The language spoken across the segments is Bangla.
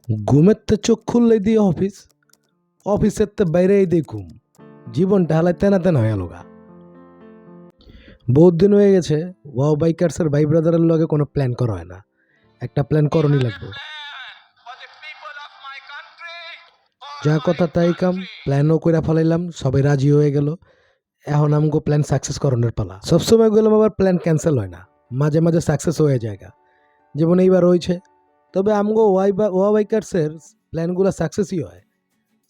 ঘুমের তো চোখ খুললেই দিয়ে অফিস, অফিসের তো বাইরেই দিয়ে ঘুম। জীবনটা হালাই তেনা তেনা হয়ে গেল। বহুত দিন হয়ে গেছে ওয়াও বাইকার্সের ভাই ব্রাদারের লগে কোনো প্ল্যান করা হয় না। একটা প্ল্যান করণই লাগবে। যা কথা তাই কাম, প্ল্যানও কইরা ফেলাইলাম, সবাই রাজি হয়ে গেল। এখন আমগো প্ল্যান সাকসেস করণের পালা। সবসময় গেলাম আবার প্ল্যান ক্যান্সেল হয় না, মাঝে মাঝে সাকসেস হয়ে জায়গা, যেমন এইবার হয়েছে। তবে আমগো ওয়া বাইকার্সের প্ল্যানগুলো সাকসেসই হয়।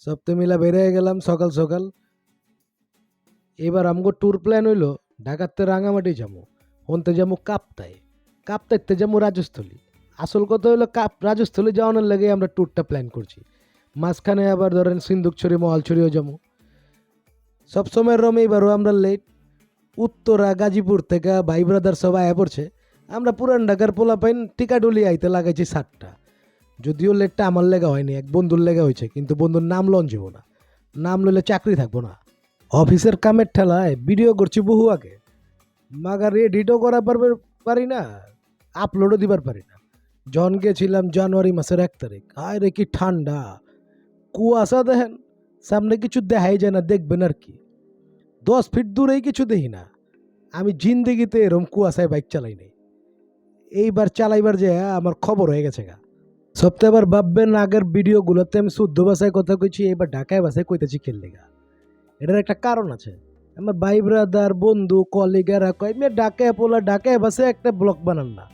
সপ্তাহে মিলা বেরিয়ে গেলাম সকাল সকাল। এবার আমগো ট্যুর প্ল্যান হইলো ঢাকাতে রাঙামাটি যাবো, হনতে যাবো কাপ্তায়, কাপ্তাইতে যাবো রাজস্থলী। আসল কথা হইলো রাজস্থলী যাওয়ানোর লেগে আমরা ট্যুরটা প্ল্যান করছি। মাঝখানে আবার ধরেন সিন্দুকছড়ি মহালছড়িও যাবো। সবসময় রমে এবারও আমরা লেট। উত্তরা গাজীপুর থেকে ভাই ব্রাদার সব আয়া পড়ছে। আমরা পুরান ঢাকার পোলা পাইন টিকাডুলি আইতে লাগাইছি 7টা। যদিও লেটটা আমার লেগা হয়নি, এক বন্ধুর লেগা হয়েছে, কিন্তু বন্ধুর নাম লন যাব না, নাম লইলে চাকরি থাকবো না। অফিসের কামের ঠেলায় ভিডিও করছি বহু আগে, মাগার এডিটও করা পারি না, আপলোডও দিবার পারি না। যখন গেছিলাম জানুয়ারি মাসের 1 তারিখ, আয় রে কি ঠান্ডা, কুয়াশা দেখেন, সামনে কিছু দেখাই যায় না, দেখবেন আর কি। 10 ফিট দূরেই কিছু দেখি না। আমি জিন্দেগিতে এরম কুয়াশায় বাইক চালাই নাই। এইবার চালাইবার যে আমার খবর হয়ে গেছে গা। সপ্তাহে আবার ভাববেন আগের ভিডিওগুলোতে আমি শুদ্ধ ভাষায় কথা কইছি, এবার ঢাকায় ভাষায় কইতেছি খেললে গা। এটার একটা কারণ আছে। আমার ভাই ব্রাদার বন্ধু কলিগেরা কয় মেয়ে ঢাকায় পোলা ঢাকায় ভাষায় একটা ব্লগ বানান না,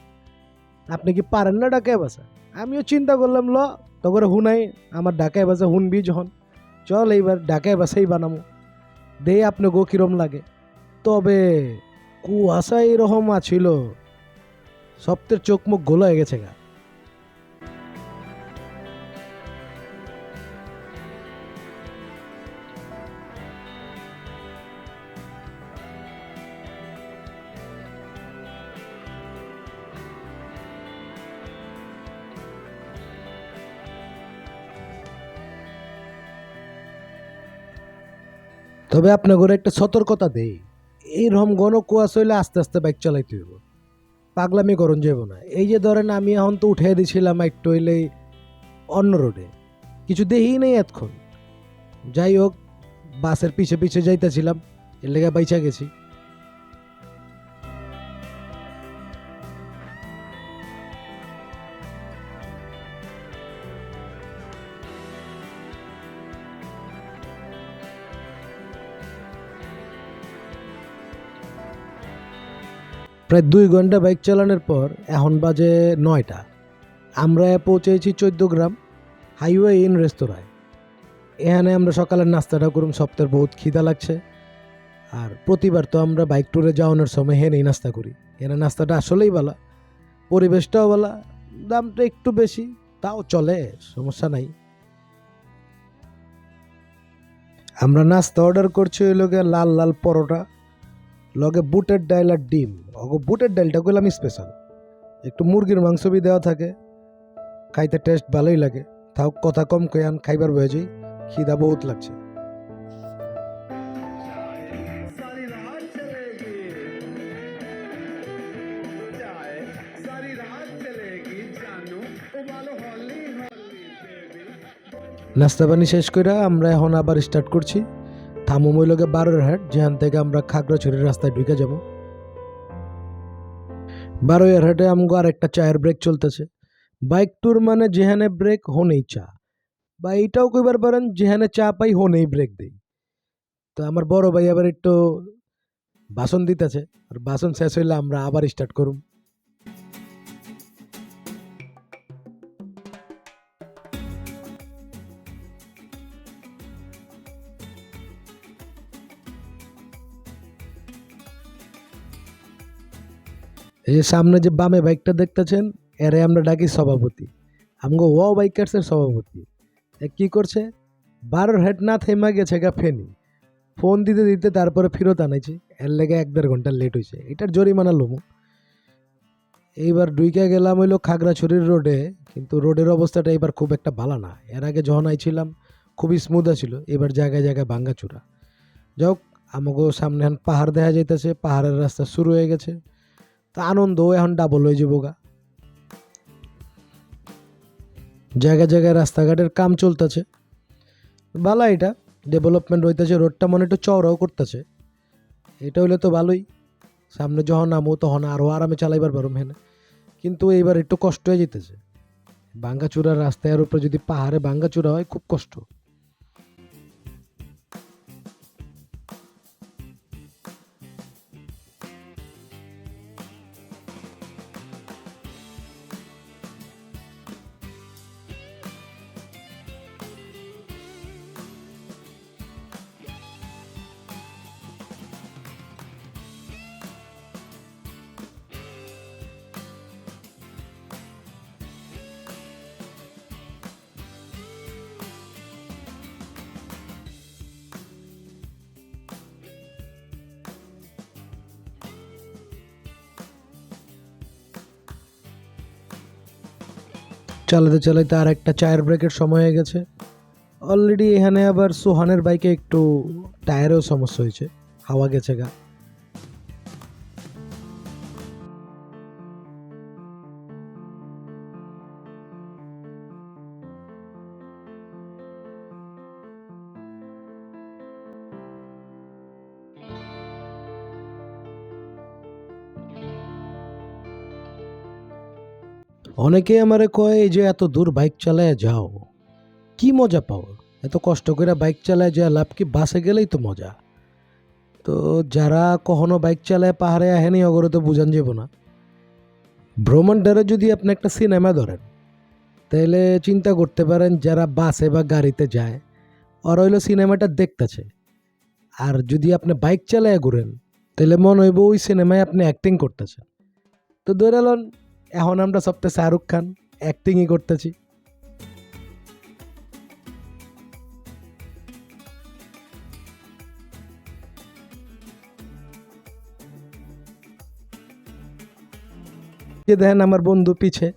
আপনি কি পারেন না ঢাকায় ভাষা? আমিও চিন্তা করলাম তখন হুনাই আমার ঢাকায় ভাষা হুনবি যখন, চল এইবার ঢাকায় ভাষাই বানাবো, দে আপনি গো কিরম লাগে। তবে কুয়াশা এরকম আছিল, সপ্তের চোখ মুখ গোলা হয়ে গেছে গা। তবে আপনার ঘরে একটা সতর্কতা দেই, এইরকম ঘন কুয়াশা হইলে আস্তে আস্তে বাইক চালাইতে হইব, পাগলামি করুন যাব না। এই যে ধরেন আমি এখন তো উঠে দিছিলাম একটু হইলেই অন্য রোডে, কিছু দেখি নেই এতক্ষণ। যাই হোক, বাসের পিছে পিছে যাইতেছিলাম, এর লেগে বাইচা গেছি। প্রায় 2 ঘন্টা বাইক চালানোর পর এখন বাজে 9টা। আমরা পৌঁছেছি 14 গ্রাম হাইওয়ে ইন রেস্তোরাঁয়। এখানে আমরা সকালের নাস্তাটা করুম, সপ্তাহের বহুত খিদা লাগছে। আর প্রতিবার তো আমরা বাইক ট্যুরে যাওয়ানোর সময় হেনেই নাস্তা করি। এখানে নাস্তাটা আসলেই ভালো, পরিবেশটাও ভালো, দামটা একটু বেশি, তাও চলে, সমস্যা নাই। আমরা নাস্তা অর্ডার করছি ওই লগে লাল লাল পরোটা, লগে বুটের ডাল আর ডিম। বুটের ডালটা করলাম স্পেশাল, একটু মুরগির মাংস বি দেওয়া থাকে, খাইতে টেস্ট ভালোই লাগে। তাও কথা কম কয়ান খাইবার বয়ে যাই, খিদা বহুত লাগছে। নাস্তা পানি শেষ করে আমরা এখন আবার স্টার্ট করছি। থামুম ওই লগে বারোয়ারহাট, যেখান থেকে আমরা খাগড়াছড়ির রাস্তায় ঢুকে যাব। বারোয়ারহাটে আমগো আর একটা চায়ের ব্রেক চলতেছে। বাইক ট্যুর মানে যেখানে ব্রেক হোনেই চা, বা এইটাও কইবার পারেন যেখানে চা পাই হোনেই ব্রেক দেই। তো আমার বড় ভাই আবার একটু বাসন দিতেছে, আর বাসন শেষ হইলে আমরা আবার স্টার্ট করুম। এই যে সামনে যে বামে বাইকটা দেখতেছেন, এরে আমরা ডাকি সভাপতি, আমগো ওয়াও বাইকার্সের সভাপতি। কি করছে, বারোরহাট না থেমা গেছে গা ফেনি, ফোন দিতে দিতে তারপরে ফেরত আনাইছি। এর লেগে 1-1.5 ঘন্টা লেট হয়েছে, এটার জরিমানা লমু। এইবার ডুইকা গেলাম হইলো খাগড়াছড়ির রোডে, কিন্তু রোডের অবস্থাটা এবার খুব একটা ভালো না। এর আগে যখন আইছিলাম খুবই স্মুথ ছিল, এবার জায়গায় জায়গায় ভাঙ্গাচুরা। যাক, আমাকে সামনে এখন পাহাড় দেখা যাইতেছে, পাহাড়ের রাস্তা শুরু হয়ে গেছে, তা আনন্দ এখন ডাবল হয়ে যাবো গা। জায়গায় জায়গায় রাস্তাঘাটের কাম চলতেছে, ভালো এটা ডেভেলপমেন্ট হইতেছে, রোডটা মনে একটু চওড়াও করতেছে। এটা হইলে তো ভালোই, সামনে যখন নামো তখন আরও আরামে চালাইবার পারুম হেনে। কিন্তু এইবার একটু কষ্ট হয়ে যেতেছে, ভাঙ্গাচুরার রাস্তার উপরে যদি পাহাড়ে ভাঙ্গাচুরা হয় খুব কষ্ট। চালাতে চালাতে আর একটা চায়ের ব্রেকের সময় হয়ে গেছে অলরেডি। এখানে আবার সোহানের বাইকে একটু টায়ারেও সমস্যা হয়েছে, হাওয়া গেছে গা। অনেকে আমারে কয় এই যে এত দূর বাইক চালায় যাও, কি মজা পাও? এত কষ্ট করে বাইক চালায় যা লাভ কি? বাসে গেলেই তো মজা। তো যারা কখনো বাইক চালায় পাহাড়ে আহেনি অগরে তো বুঝান যাব না। ভ্রমণটারে যদি আপনি একটা সিনেমা ধরেন, তাহলে চিন্তা করতে পারেন যারা বাসে বা গাড়িতে যায় ওরা হইলো সিনেমাটা দেখতেছে, আর যদি আপনি বাইক চালায় ঘুরেন তাহলে মনে হইব ওই সিনেমায় আপনি অ্যাক্টিং করতেছেন। তো ধরে লন এখন আমরা সপ্তাহে শাহরুখ খান অ্যাক্টিংই করতেছি। যে দেখেন আমার বন্ধু পিছে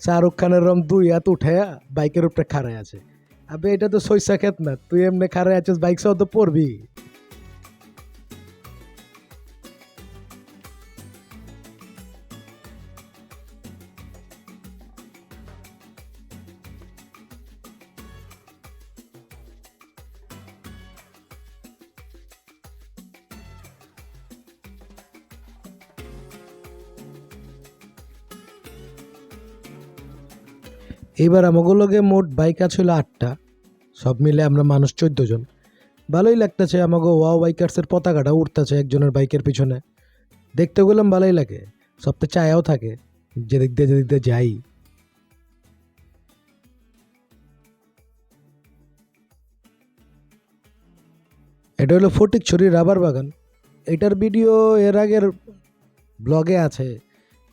শাহরুখ খানের রম 2 হাত উঠায়া বাইকের উপরে খাড়ায় আছে। আবে এটা তো সইসা খেত না, তুই এমনি খাড়ায় আছিস, বাইক সহ তো পড়বি। এইবার আমাগুলো লগে মোট বাইক আছে হলো 8টা, সব মিলে আমরা মানুষ 14 জন। ভালোই লাগতেছে, আমাকে ওয়াও বাইকার্সের পতাকাটা উঠতেছে একজনের বাইকের পিছনে, দেখতে গেলাম ভালোই লাগে। সপ্তাহে চায়াও থাকে যেদিক দিয়ে যাই। এটা হলো ফটিকছড়ি রাবার বাগান। এটার ভিডিও এর আগের ব্লগে আছে,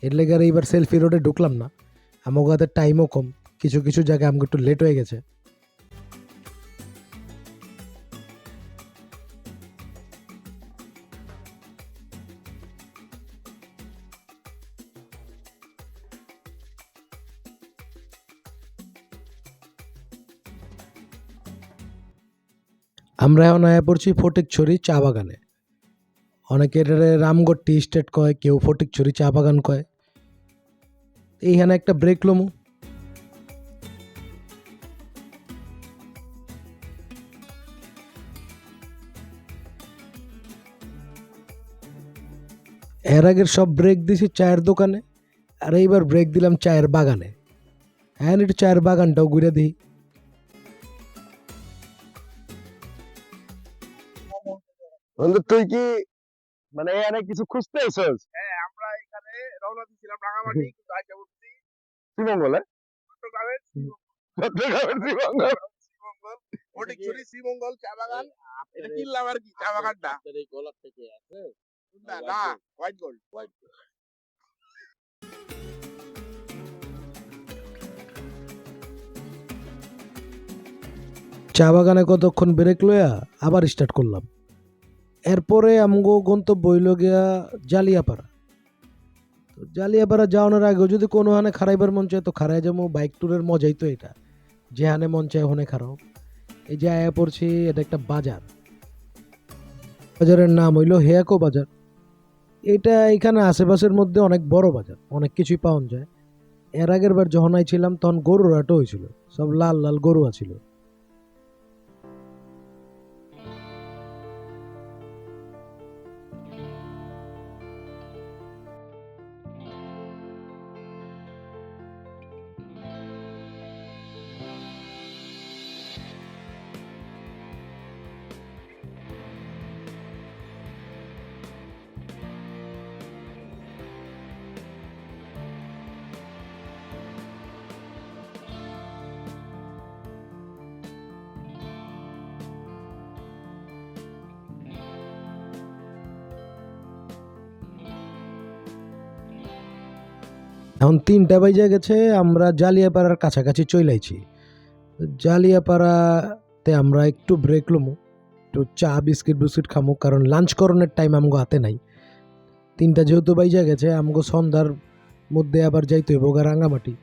এর লেগে আর এইবার সেলফি রোডে ঢুকলাম না, আমাকে হাতে টাইমও কম, কিছু কিছু জায়গায় আমাকে একটু লেট হয়ে গেছে। আমরা এখন আয়া পড়ছি ফটিকছড়ি চা বাগানে। অনেকে এটারে রামগড় টি স্টেট কয়, কেউ ফটিকছড়ি চা বাগান কয়। এইখানে একটা ব্রেক লমু। এর আগের সব ব্রেক দিছি চায়ের দোকানে, আর এইবার ব্রেক দিলাম চায়ের বাগানে। হ্যাঁ একটু চায়ের বাগানটাও ঘুরে দিই। বন্ধু তুই কি মানে এখানে কিছু খুঁজতে আইছস? হ্যাঁ, আমরা এখানে রওনা দিয়েছিলাম রাঙামাটি, কিন্তু আইসা পড়ছি শ্রীমঙ্গলে? চট্টগ্রামের চট্টগ্রামের শ্রীমঙ্গল। শ্রীমঙ্গল, ফটিকছড়ি শ্রীমঙ্গল চা বাগান। এটা কিনলাম আর কি চা বাগানটা। এই গলার থেকে আছে না, হোয়াইট গোল্ড। চা বাগানে কতক্ষণ ব্রেক লয়া আবার স্টার্ট করলাম। এরপরে আমগো গন্তব্য হইল গিয়া জালিয়াপাড়া। তো জালিয়াপাড়া যাওয়ানোর আগেও যদি কোনো হানে খারাইবার মন চায় তো খারাই যাবো, বাইক ট্যুরের মজাই তো এটা, যেহানে মন চায় ওখানে খারাও। এই যে আয়া পড়ছি, এটা একটা বাজার, বাজারের নাম হইল হেয়াকো বাজার। এটা এখানে আশেপাশের মধ্যে অনেক বড় বাজার, অনেক কিছুই পাওয়া যায়। এর আগের বার যখন আইছিলাম তখন গরুর হাটও হয়েছিল, সব লাল লাল গরু আছিল। এখন 3টা বাজে গেছে, আমরা জালিয়াপাড়ার কাছাকাছি চলে আইছি। জালিয়াপাড়াতে আমরা একটু ব্রেক লমু, একটু চা বিস্কিট খামু, কারণ লাঞ্চ করণের টাইম আমগো হাতে নাই। 3টা যেহেতু বাইজা গেছে, আমগো সন্ধ্যার মধ্যে আবার যাইতে হইব রাঙ্গামাটি।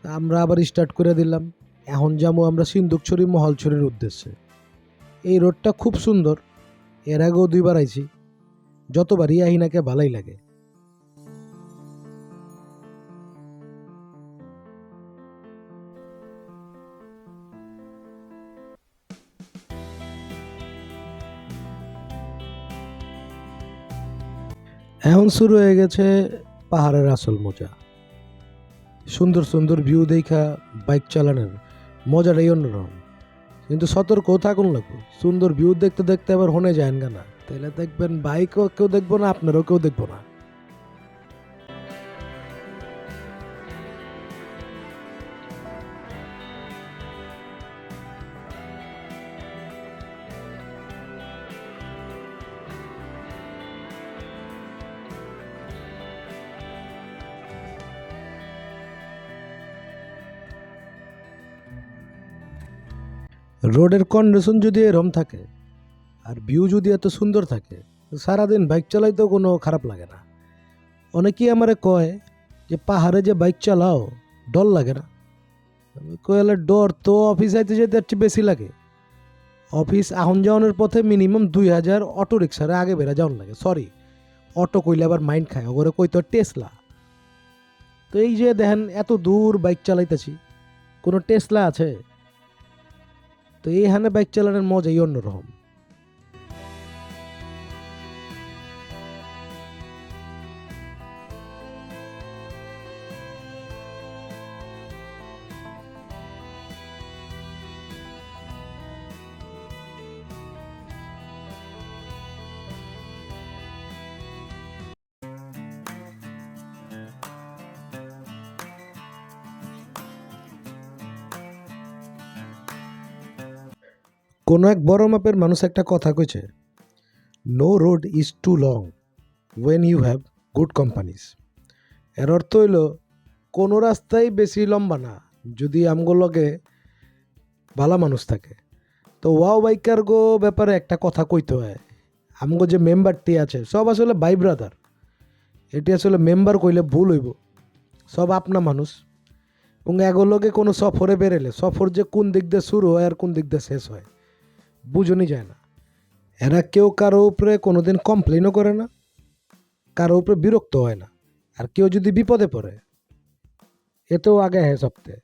আমরা আবার স্টার্ট করে দিলাম। এখন যাবো আমরা সিন্দুকছড়ি মহালছড়ির উদ্দেশ্যে। এই রোডটা খুব সুন্দর, এর আগেও 2বার আইছি, যতবারই আহিনাকে ভালোই লাগে। এখন শুরু হয়ে গেছে পাহাড়ের আসল মজা। সুন্দর সুন্দর ভিউ দেখা বাইক চালানোর মজাটাই অন্যরকম, কিন্তু সতর্কও থাকুন লাগবে। সুন্দর ভিউ দেখতে দেখতে আবার হনে যায় না, তাহলে দেখবেন বাইকও কেউ দেখবো না, আপনারও কেউ দেখবো না। রোডের কন্ডিশন যদি এরম থাকে আর ভিউ যদি এত সুন্দর থাকে, সারাদিন বাইক চালাইতেও কোনো খারাপ লাগে না। অনেকেই আমারে কয় যে পাহাড়ে যে বাইক চালাও ডর লাগে না। আমি কইলে ডর তো অফিস আইতে যেতে একটু বেশি লাগে। অফিস আহন যাওয়ানোর পথে মিনিমাম 2000 অটো রিক্সারে আগে বেড়া যাওয়ান লাগে। সরি, অটো কইলে আবার মাইন্ড খায়, ওগরে কই তো টেসলা। তো এই যে দেখেন এত দূর বাইক চালাইতেছি, কোনো টেসলা আছে? তো এইখানে বাইক চালানোর মজাই অন্যরকম। কোনো এক বড় মাপের মানুষ একটা কথা কইছে, no road is too long when you have good companies. এর অর্থ হইল কোনো রাস্তাই বেশি লম্বা না যদি আমগো লগে ভালো মানুষ থাকে। তো ওয়াও বাইকার গো ব্যাপারে একটা কথা কইতে হয়, আমগো যে মেম্বারটি আছে সব আসলে ভাই ব্রাদার। এটি আসলে মেম্বার কইলে ভুল হইব, সব আপনা মানুষ। এবং এগুলোকে কোনো সফরে বেরেলে সফর যে কোন দিক দিয়ে শুরু হয় আর কোন দিক দিয়ে শেষ হয় বুঝনই যায় না। এরা কেউ কারো উপরে কোনোদিন কমপ্লেনও করে না, কারো উপরে বিরক্ত হয় না। আর কেউ যদি বিপদে পড়ে এতেও আগে হ্যাঁ সপ্তাহে।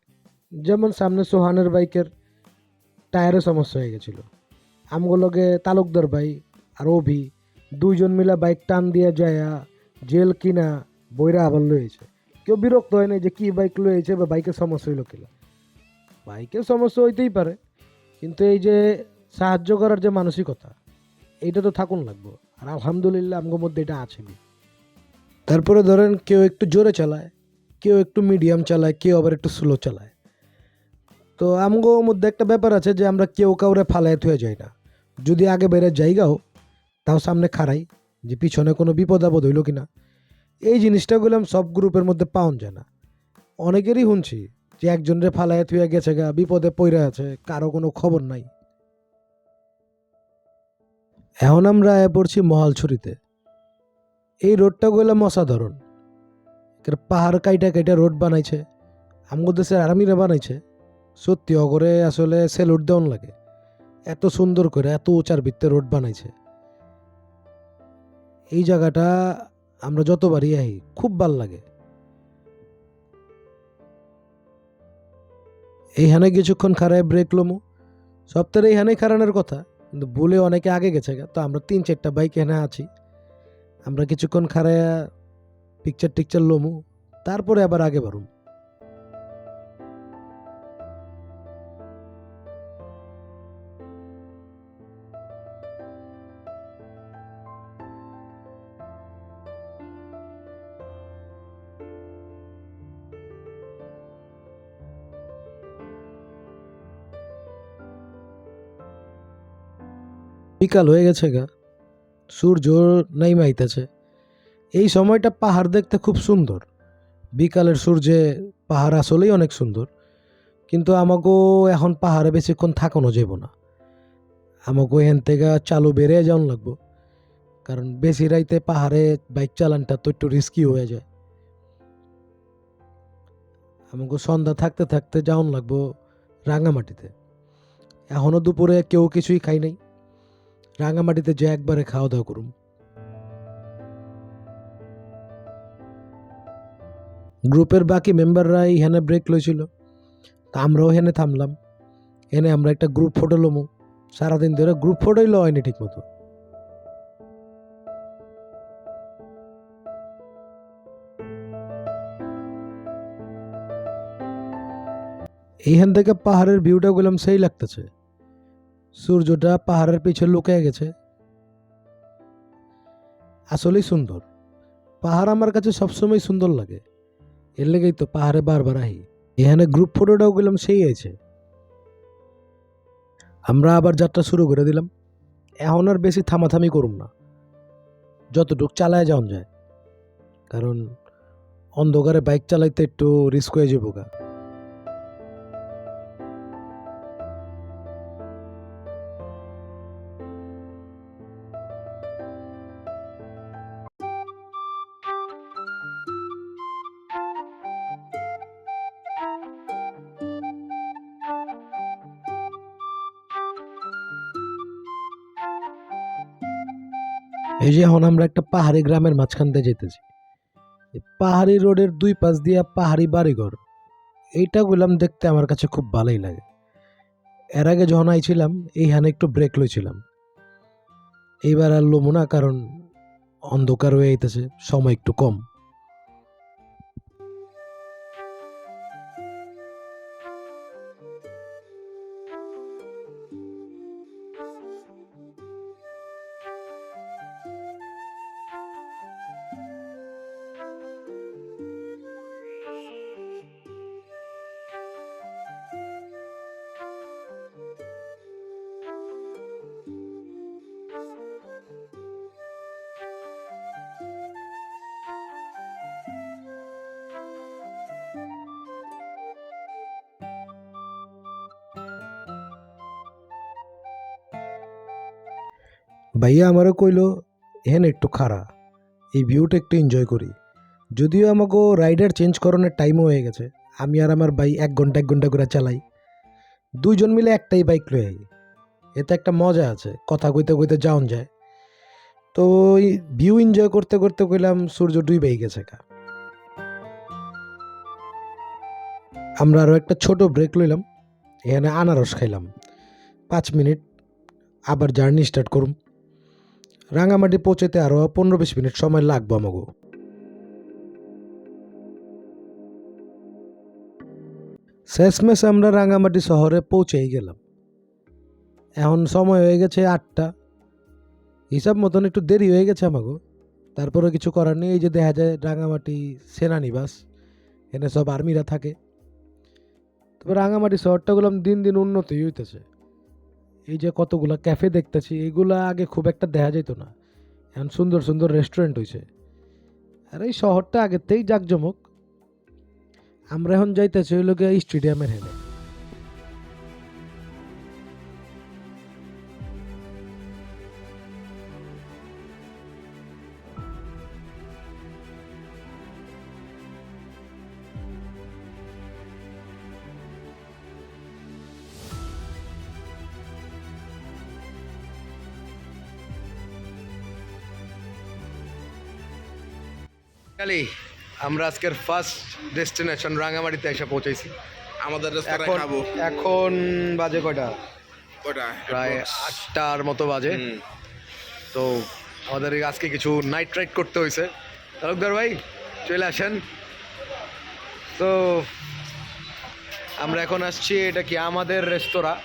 যেমন সামনে সোহানের বাইকের টায়ারের সমস্যা হয়ে গেছিল, আমগুলোকে তালুকদার ভাই আর অভি 2জন মিলা বাইক টান দিয়ে যায়া জেল কিনা বইরা আবার লয়েছে। কেউ বিরক্ত হয় না যে কি বাইক লয়েছে বা বাইকের সমস্যা হইলো কিনা। বাইকের সমস্যা হইতেই পারে, কিন্তু এই যে সাহায্য করার যে মানসিকতা, এইটা তো থাকুন লাগবো। আর আলহামদুলিল্লাহ আমগোর মধ্যে এটা আছেনি। তারপরে ধরেন কেউ একটু জোরে চালায়, কেউ একটু মিডিয়াম চালায়, কেউ আবার একটু স্লো চালায়। তো আমগোর মধ্যে একটা ব্যাপার আছে যে আমরা কেউ কাউরে ফালায় থুয়ে যাই না। যদি আগে বেড়ে জায়গাও তাও সামনে খাড়াই যে পিছনে কোনো বিপদ আপদ হইল কিনা। এই জিনিসটা গেলাম সব গ্রুপের মধ্যে পাওয়া যায় না। অনেকেরই শুনছি যে একজনের ফালায় থুয়ে গেছে গা, বিপদে পড়ে আছে, কারো কোনো খবর নাই। এখন আমরা পড়ছি মহালছড়িতে। এই রোডটা গেলাম অসাধারণ। পাহাড় কাইটা কাইটা রোড বানাইছে, আমগো দেশের আর্মিরা বানাইছে। সত্যি অগরে আসলে সেলুট দেওয়ান লাগে, এত সুন্দর করে এত উঁচার ভিত্তে রোড বানাইছে। এই জায়গাটা আমরা যতবারই আহি খুব ভাল লাগে। এইখানে কিছুক্ষণ খাড়ায় ব্রেক লমু সপ্তাহে এইখানেই খাড়ানোর কথা, কিন্তু বলে অনেকে আগে গেছে গা। তো আমরা 3-4টা বাইক এখানে আছি, আমরা কিছুক্ষণ খাড়ায়া পিকচার টিকচার লমু, তারপরে আবার আগে বাড়ুম। বিকাল হয়ে গেছে গা, সূর্য নাইমা আইতাছে। এই সময়টা পাহাড় দেখতে খুব সুন্দর। বিকালের সূর্যে পাহাড় আসলেই অনেক সুন্দর, কিন্তু আমাকেও এখন পাহাড়ে বেশিক্ষণ থাকানো যাব না। আমাকেও এখান থেকে চালু বেড়ে যাওয়ান লাগবো, কারণ বেশি রাইতে পাহাড়ে বাইক চালানটা তো একটু রিস্কি হয়ে যায়। আমাকে সন্ধ্যা থাকতে থাকতে যাওয়ান লাগবো রাঙামাটিতে। এখনো দুপুরে কেউ কিছুই খাই নাই, রাঙামাটিতে যে একবারে খাওয়া দাওয়া করুম। গ্রুপের বাকি মেম্বাররা এখানে ব্রেক লইছিল, তা আমরাও এখানে থামলাম। এনে আমরা একটা গ্রুপ ফটো লমু। সারাদিন ধরে গ্রুপ ফটোই লো হয়নি ঠিক মতো। এইখান থেকে পাহাড়ের ভিউটা গেলাম সেই লাগতেছে। সূর্যটা পাহাড়ের পিছে লুকিয়ে গেছে, আসলেই সুন্দর। পাহাড় আমার কাছে সবসময় সুন্দর লাগে, এর লেগেই তো পাহাড়ে বারবার আহি। এখানে গ্রুপ ফটোটাও গেলাম সেই আছে। আমরা আবার যাত্রা শুরু করে দিলাম। এখন আর বেশি থামাথামি করুম না, যতটুক চালায় যাওয়া যায়, কারণ অন্ধকারে বাইক চালাইতে একটু রিস্ক হয়ে যাবো গা। এই যে এখন আমরা একটা পাহাড়ি গ্রামের মাঝখান দিয়ে যেতেছি। এই পাহাড়ি রোডের দুই পাশ দিয়া পাহাড়ি বাড়িঘর, এইটা গুলাম দেখতে আমার কাছে খুব ভালোই লাগে। এর আগে যখন আইছিলাম এইখানে একটু ব্রেক লইছিলাম, এইবার আর লমু না, কারণ অন্ধকার হয়ে আইতেছে, সময় একটু কম। ভাইয়া আমারও কইলো এখানে একটু খাড়া, এই ভিউটা একটু এনজয় করি। যদিও আমাকে রাইডার চেঞ্জ করানোর টাইমও হয়ে গেছে, আমি আর আমার ভাই 1 ঘন্টা করে চালাই। দুইজন মিলে একটাই বাইক লয়ে আই, এতে একটা মজা আছে, কথা কইতে কইতে যাওন যায়। তো ওই ভিউ এনজয় করতে করতে কইলাম সূর্য ডুবেই গেছে গা। আমরা আরও একটা ছোট ব্রেক লইলাম, এখানে আনারস খাইলাম। 5 মিনিট, আবার জার্নি স্টার্ট করুম। রাঙামাটি পৌঁছাতে আরও 15-20 মিনিট সময় লাগবো আমাকে। শেষমেশ আমরা রাঙামাটি শহরে পৌঁছেই গেলাম। এখন সময় হয়ে গেছে 8টা, হিসাব মতন একটু দেরি হয়ে গেছে আমাকে, তারপরে কিছু করার নেই। এই যে দেখা যায় রাঙামাটি সেনানিবাস, এখানে সব আর্মিরা থাকে। তবে রাঙামাটি শহরটা গুলাম দিন দিন উন্নতি হইতেছে। এই যে কতগুলা ক্যাফে দেখতেছি, এইগুলা আগে খুব একটা দেখা যেত না, এখন সুন্দর সুন্দর রেস্টুরেন্ট হয়েছে। আর এই শহরটা আগের থেকেই জাঁকজমক। আমরা এখন যাইতেছি হইল গিয়ে স্টেডিয়ামের হেলে। কালি আমরা আজকের ফার্স্ট ডেস্টিনেশন রাঙামাটিতে এসে পৌঁছেছি। আমাদের রেস্তোরাঁয় এখন খাবো এখন বাজে কয়টা? ওটা প্রায় 8টার মতো বাজে। তো আমাদের আজকে কিছু নাইট রাইড করতে হয়েছে। তালুকদার ভাই চলে আসেন। তো আমরা এখন আসছি, এটা কি আমাদের রেস্তোরাঁ?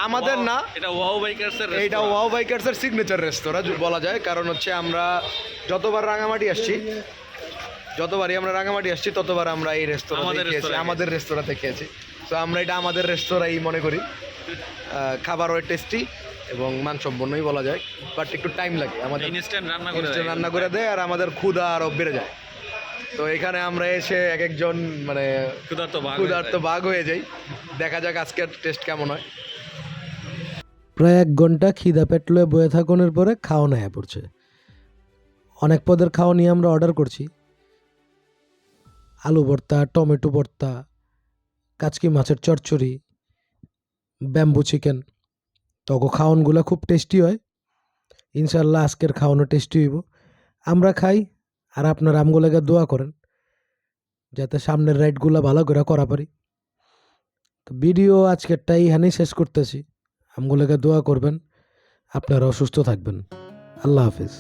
আমাদের না, এটা ওয়াও বাইকার্সের এইটা ওয়াও বাইকার্সের সিগনেচার রেস্তোরাঁ বলা যায়। কারণ হচ্ছে আমরা যতবারই আমরা রাঙামাটি আসছি ততবার আমরা এই রেস্তোরাঁ খেয়েছি, আমাদের রেস্তোরাঁতে খেয়েছি। তো আমরা এটা আমাদের রেস্তোরাঁই মনে করি। খাবারও টেস্টি এবং মানসম্পন্নই বলা যায়, বাট একটু টাইম লাগে। আমাদের ইনস্ট্যান্ট instant রান্না করে দেয় আর আমাদের ক্ষুধা আরও বেড়ে যায়। তো এখানে আমরা এসে এক একজন মানে ক্ষুধার্ত বাঘ হয়ে যাই। দেখা যাক আজকের টেস্ট কেমন হয়। প্রায় 1 ঘন্টা খিদা পেট লয়ে বয়ে থাকুনের পরে খাওয়া নেয়া পড়ছে। অনেক পদের খাওয়া নিয়ে আমরা অর্ডার করছি। আলু ভর্তা, টমেটো ভর্তা, কাচকি মাছের চচ্চড়ি, ব্যাম্বু চিকেন। তখন খাওয়ানগুলো খুব টেস্টি হয়। ইনশাল্লাহ আজকের খাওয়ানো টেস্টি হইব। আমরা খাই আর আপনার আমগুলোকে দোয়া করেন যাতে সামনের রাইডগুলো ভালো করে করা পারি। তো ভিডিও আজকেরটা এখানেই শেষ করতেছি। আমগুলোকে দোয়া করবেন, আপনারা অসুস্থ থাকবেন। আল্লাহ হাফিজ।